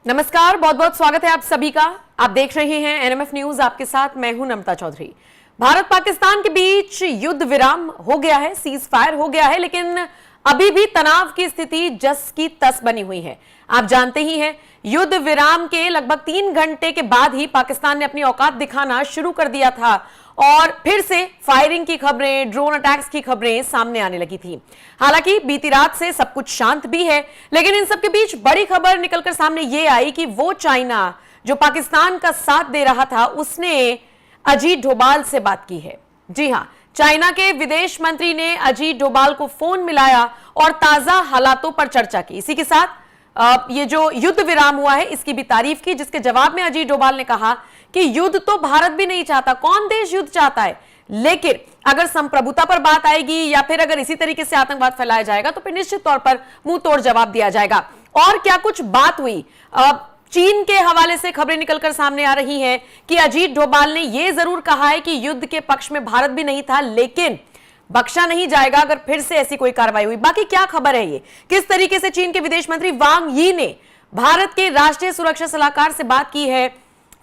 नमस्कार, बहुत बहुत स्वागत है आप सभी का। आप देख रहे हैं एनएमएफ न्यूज, आपके साथ मैं हूं नमता चौधरी। भारत पाकिस्तान के बीच युद्ध विराम हो गया है, सीज फायर हो गया है, लेकिन अभी भी तनाव की स्थिति जस की तस बनी हुई है। आप जानते ही हैं, युद्ध विराम के लगभग 3 घंटे के बाद ही पाकिस्तान ने अपनी औकात दिखाना शुरू कर दिया था और फिर से फायरिंग की खबरें, ड्रोन अटैक्स की खबरें सामने आने लगी थी। हालांकि बीती रात से सब कुछ शांत भी है, लेकिन इन सब के बीच बड़ी खबर निकलकर सामने यह आई कि वो चाइना जो पाकिस्तान का साथ दे रहा था, उसने अजीत डोभाल से बात की है। जी हां, चाइना के विदेश मंत्री ने अजीत डोभाल को फोन मिलाया और ताजा हालातों पर चर्चा की। इसी के साथ ये जो युद्ध विराम हुआ है इसकी भी तारीफ की, जिसके जवाब में अजीत डोभाल ने कहा कि युद्ध तो भारत भी नहीं चाहता, कौन देश युद्ध चाहता है, लेकिन अगर संप्रभुता पर बात आएगी या फिर अगर इसी तरीके से आतंकवाद फैलाया जाएगा तो फिर निश्चित तौर पर मुंह तोड़ जवाब दिया जाएगा। और क्या कुछ बात हुई, चीन के हवाले से खबरें निकलकर सामने आ रही हैं कि अजीत डोभाल ने यह जरूर कहा है कि युद्ध के पक्ष में भारत भी नहीं था, लेकिन बख्शा नहीं जाएगा अगर फिर से ऐसी कोई कार्रवाई हुई। बाकी क्या खबर है, ये किस तरीके से चीन के विदेश मंत्री वांग यी ने भारत के राष्ट्रीय सुरक्षा सलाहकार से बात की है,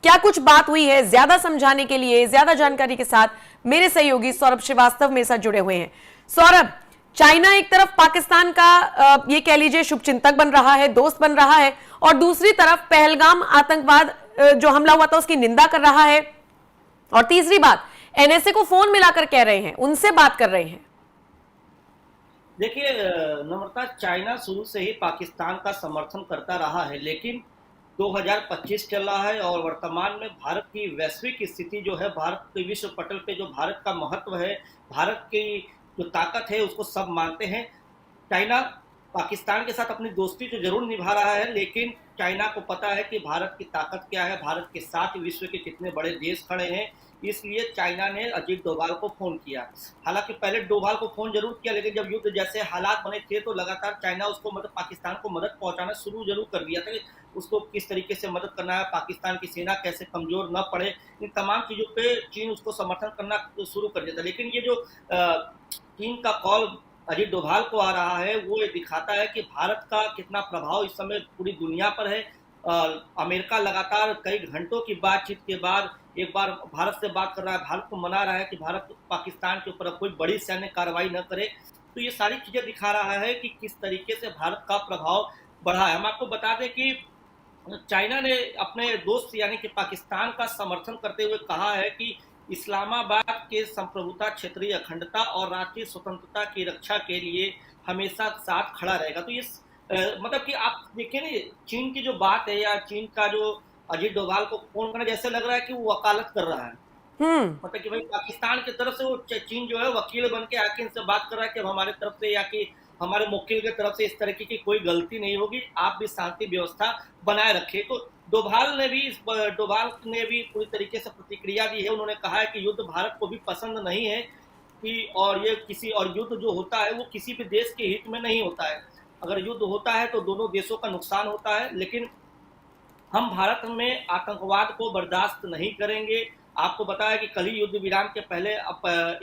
क्या कुछ बात हुई है, ज्यादा समझाने के लिए, ज्यादा जानकारी के साथ मेरे सहयोगी सौरभ श्रीवास्तव मेरे साथ जुड़े हुए हैं। सौरभ, चाइना एक तरफ पाकिस्तान का ये कह लीजिए शुभचिंतक बन रहा है, दोस्त बन रहा है, और दूसरी तरफ पहलगाम आतंकवाद जो हमला हुआ था उसकी निंदा कर रहा है, और तीसरी बात एनएसए को फोन मिलाकर कह रहे हैं, उनसे बात कर रहे हैं। देखिए नम्रता, चाइना शुरू से ही पाकिस्तान का समर्थन करता रहा है, लेकिन 2025 चल रहा है और वर्तमान में भारत की वैश्विक स्थिति जो है, भारत के विश्व पटल पे जो भारत का महत्व है, भारत की जो ताकत है, उसको सब मानते हैं। चाइना पाकिस्तान के साथ अपनी दोस्ती तो जरूर निभा रहा है, लेकिन चाइना को पता है कि भारत की ताकत क्या है, भारत के साथ विश्व के कितने बड़े देश खड़े हैं, इसलिए चाइना ने अजीत डोभाल को फोन किया। हालांकि पहले डोभाल को फोन जरूर किया, लेकिन जब युद्ध जैसे हालात बने थे तो लगातार चाइना उसको पाकिस्तान को मदद पहुंचाना शुरू जरूर कर दिया था कि उसको किस तरीके से मदद करना है, पाकिस्तान की सेना कैसे कमजोर न पड़े, इन तमाम चीजों पे चीन उसको समर्थन करना शुरू कर दिया था। लेकिन ये जो चीन का कॉल अजीत डोभाल को आ रहा है, वो ये दिखाता है कि भारत का कितना प्रभाव इस समय पूरी दुनिया पर है। अमेरिका लगातार कई घंटों की बातचीत के बाद एक बार भारत से बात कर रहा है, भारत को मना रहा है कि भारत पाकिस्तान के ऊपर कोई बड़ी सैन्य कार्रवाई न करे। तो ये सारी चीजें दिखा रहा है कि किस तरीके से भारत का प्रभाव बढ़ा है। हम आपको बता दें कि चाइना ने अपने दोस्त यानी कि पाकिस्तान का समर्थन करते हुए कहा है कि इस्लामाबाद के संप्रभुता, क्षेत्रीय अखंडता और राष्ट्रीय स्वतंत्रता की रक्षा के लिए हमेशा साथ खड़ा रहेगा। तो ये मतलब कि आप देखें ना, चीन की जो बात है या चीन का जो अजीत डोभाल को फोन करना, जैसे लग रहा है कि वो वकालत कर रहा है। मतलब कि भाई पाकिस्तान की तरफ से वो चीन जो है वकील बन के आके इनसे बात कर रहा है कि हमारे तरफ से या कि हमारे मुवक्किल की तरफ से इस तरीके की कोई गलती नहीं होगी, आप भी शांति व्यवस्था बनाए रखे। तो डोभाल ने भी पूरी तरीके से प्रतिक्रिया दी है। उन्होंने कहा है कि युद्ध भारत को भी पसंद नहीं है कि और ये किसी और युद्ध जो होता है वो किसी भी देश के हित में नहीं होता है। अगर युद्ध होता है तो दोनों देशों का नुकसान होता है, लेकिन हम भारत में आतंकवाद को बर्दाश्त नहीं करेंगे। आपको बताया कि कल ही युद्ध विराम के पहले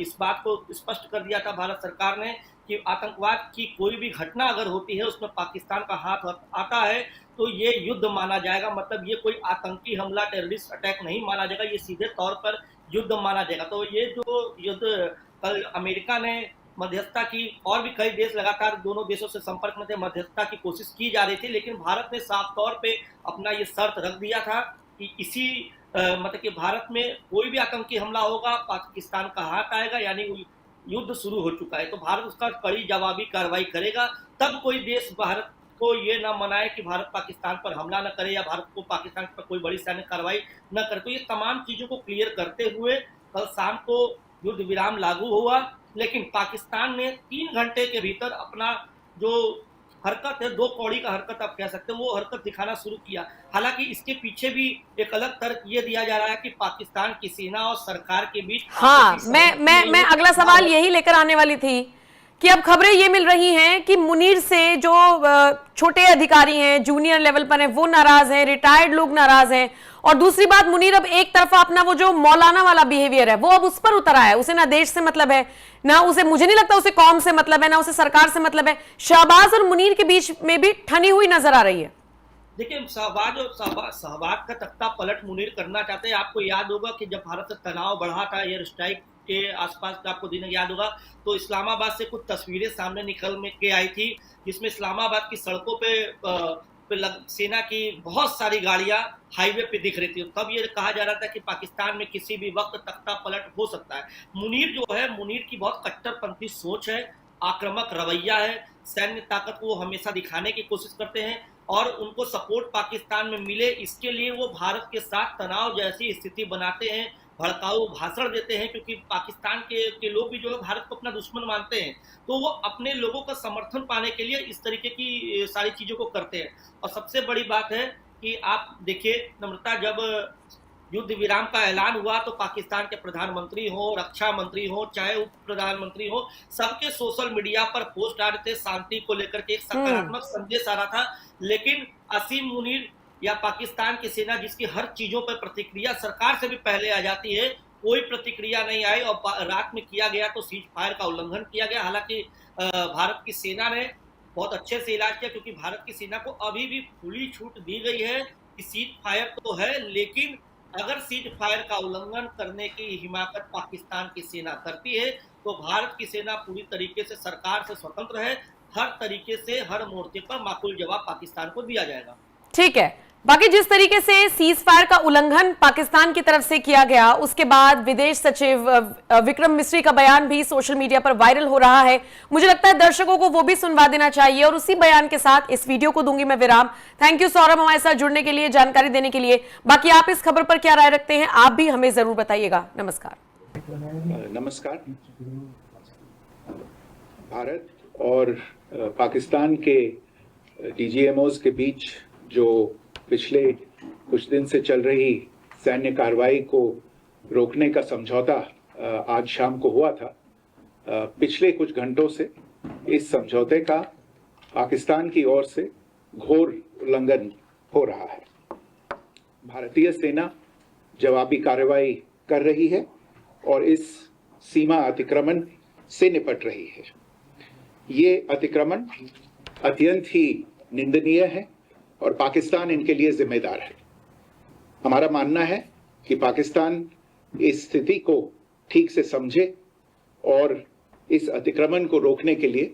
इस बात को स्पष्ट कर दिया था भारत सरकार ने कि आतंकवाद की कोई भी घटना अगर होती है उसमें पाकिस्तान का हाथ आता है तो ये युद्ध माना जाएगा। मतलब ये कोई आतंकी हमला, टेररिस्ट अटैक नहीं माना जाएगा, ये सीधे तौर पर युद्ध माना जाएगा। तो ये जो युद्ध कल अमेरिका ने मध्यस्थता की, और भी कई देश लगातार दोनों देशों से संपर्क में थे, मध्यस्थता की कोशिश की जा रही थी, लेकिन भारत ने साफ तौर पे अपना ये शर्त रख दिया था कि इसी मतलब कि भारत में कोई भी आतंकी हमला होगा, पाकिस्तान का हाथ आएगा, यानी युद्ध शुरू हो चुका है। तो भारत उसका कड़ी जवाबी कार्रवाई करेगा। तब कोई देश भारत को ये ना मनाए कि भारत पाकिस्तान पर हमला न करे या भारत को पाकिस्तान पर कोई बड़ी सैन्य कार्रवाई न करे। तो ये तमाम चीजों को क्लियर करते हुए कल शाम को युद्ध विराम लागू हुआ, लेकिन पाकिस्तान ने 3 घंटे के भीतर अपना जो हरकत है, 2 कौड़ी का हरकत आप कह सकते हैं, वो हरकत दिखाना शुरू किया। हालांकि इसके पीछे भी एक अलग तर्क ये दिया जा रहा है कि पाकिस्तान की सेना और सरकार के बीच मैं अगला सवाल यही लेकर आने वाली थी कि अब खबरें ये मिल रही हैं कि मुनीर से जो छोटे अधिकारी हैं, जूनियर लेवल पर हैं, वो नाराज हैं, रिटायर्ड लोग नाराज हैं, और दूसरी बात मुनीर अब एक तरफा अपना वो जो मौलाना वाला बिहेवियर है वो अब उस पर उतर आया है। उसे ना देश से मतलब है, ना उसे, मुझे नहीं लगता उसे कौम से मतलब है, ना उसे सरकार से मतलब है। शहबाज और मुनीर के बीच में भी ठनी हुई नजर आ रही है। देखिए सहवाग का तख्ता पलट मुनीर करना चाहते हैं। आपको याद होगा कि जब भारत से तनाव बढ़ा था एयर स्ट्राइक के आसपास का, आपको दिन याद होगा, तो इस्लामाबाद से कुछ तस्वीरें सामने निकल के आई थी जिसमें इस्लामाबाद की सड़कों पे सेना की बहुत सारी गाड़ियां हाईवे पे दिख रही थी। तब ये कहा जा रहा था कि पाकिस्तान में किसी भी वक्त तख्ता पलट हो सकता है। मुनीर जो है, मुनीर की बहुत कट्टरपंथी सोच है, आक्रामक रवैया है, सैन्य ताकत को वो हमेशा दिखाने की कोशिश करते हैं और उनको सपोर्ट पाकिस्तान में मिले इसके लिए वो भारत के साथ तनाव जैसी स्थिति बनाते हैं, भड़काऊ भाषण देते हैं, क्योंकि पाकिस्तान के लोग भी जो है भारत को अपना दुश्मन मानते हैं, तो वो अपने लोगों का समर्थन पाने के लिए इस तरीके की सारी चीजों को करते हैं। और सबसे बड़ी बात है कि आप देखिए नम्रता, जब युद्ध विराम का ऐलान हुआ तो पाकिस्तान के प्रधानमंत्री हो, रक्षा मंत्री हो, चाहे उप प्रधानमंत्री हो, सबके सोशल मीडिया पर पोस्ट आ रहे थे, शांति को लेकर के एक सकारात्मक संदेश आ रहा था। लेकिन असीम मुनीर या पाकिस्तान की सेना जिसकी हर चीजों पर प्रतिक्रिया सरकार से भी पहले आ जाती है, कोई प्रतिक्रिया नहीं आई और रात में किया गया तो सीज फायर का उल्लंघन किया गया। हालांकि भारत की सेना ने बहुत अच्छे से इलाज किया, क्योंकि भारत की सेना को अभी भी खुली छूट दी गई है कि सीज फायर तो है, लेकिन अगर सीज फायर का उल्लंघन करने की हिमाकत पाकिस्तान की सेना करती है तो भारत की सेना पूरी तरीके से सरकार से स्वतंत्र है। हर तरीके से हर मोर्चे पर माकूल जवाब पाकिस्तान को दिया जाएगा। ठीक है। बाकी जिस तरीके से सीज फायर का उल्लंघन पाकिस्तान की तरफ से किया गया, उसके बाद विदेश सचिव विक्रम मिस्री का बयान भी सोशल मीडिया पर वायरल हो रहा है। मुझे लगता है दर्शकों को वो भी सुनवा देना चाहिए और उसी बयान के साथ इस वीडियो को दूंगी मैं विराम। थैंक यू सौरभ हमारे साथ जुड़ने के लिए, जानकारी देने के लिए। बाकी आप इस खबर पर क्या राय रखते हैं, आप भी हमें जरूर बताइएगा। नमस्कार। नमस्कार। भारत और पाकिस्तान के डीजीएमओज के बीच जो पिछले कुछ दिन से चल रही सैन्य कार्रवाई को रोकने का समझौता आज शाम को हुआ था, पिछले कुछ घंटों से इस समझौते का पाकिस्तान की ओर से घोर उल्लंघन हो रहा है। भारतीय सेना जवाबी कार्रवाई कर रही है और इस सीमा अतिक्रमण से निपट रही है। ये अतिक्रमण अत्यंत ही निंदनीय है और पाकिस्तान इनके लिए जिम्मेदार है। हमारा मानना है कि पाकिस्तान इस स्थिति को ठीक से समझे और इस अतिक्रमण को रोकने के लिए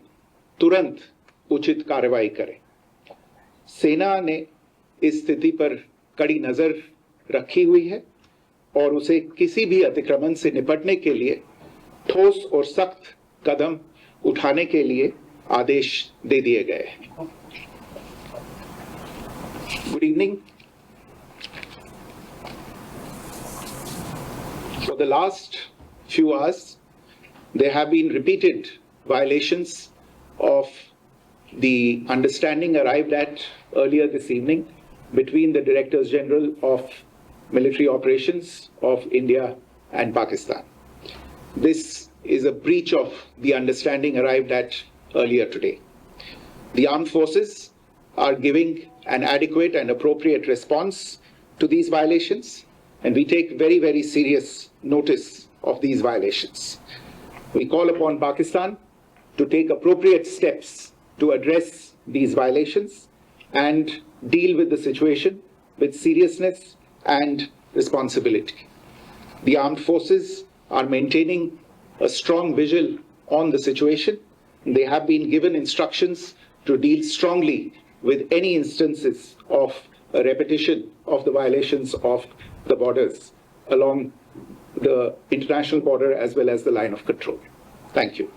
तुरंत उचित कार्रवाई करे। सेना ने इस स्थिति पर कड़ी नजर रखी हुई है और उसे किसी भी अतिक्रमण से निपटने के लिए ठोस और सख्त कदम उठाने के लिए आदेश दे दिए गए हैं। Good evening. For the last few hours, there have been repeated violations of the understanding arrived at earlier this evening between the Directors General of Military Operations of India and Pakistan. This is a breach of the understanding arrived at earlier today. The armed forces are giving an adequate and appropriate response to these violations, and we take very, very serious notice of these violations. We call upon Pakistan to take appropriate steps to address these violations and deal with the situation with seriousness and responsibility. The armed forces are maintaining a strong vigil on the situation. They have been given instructions to deal strongly with any instances of a repetition of the violations of the borders along the international border as well as the line of control. Thank you.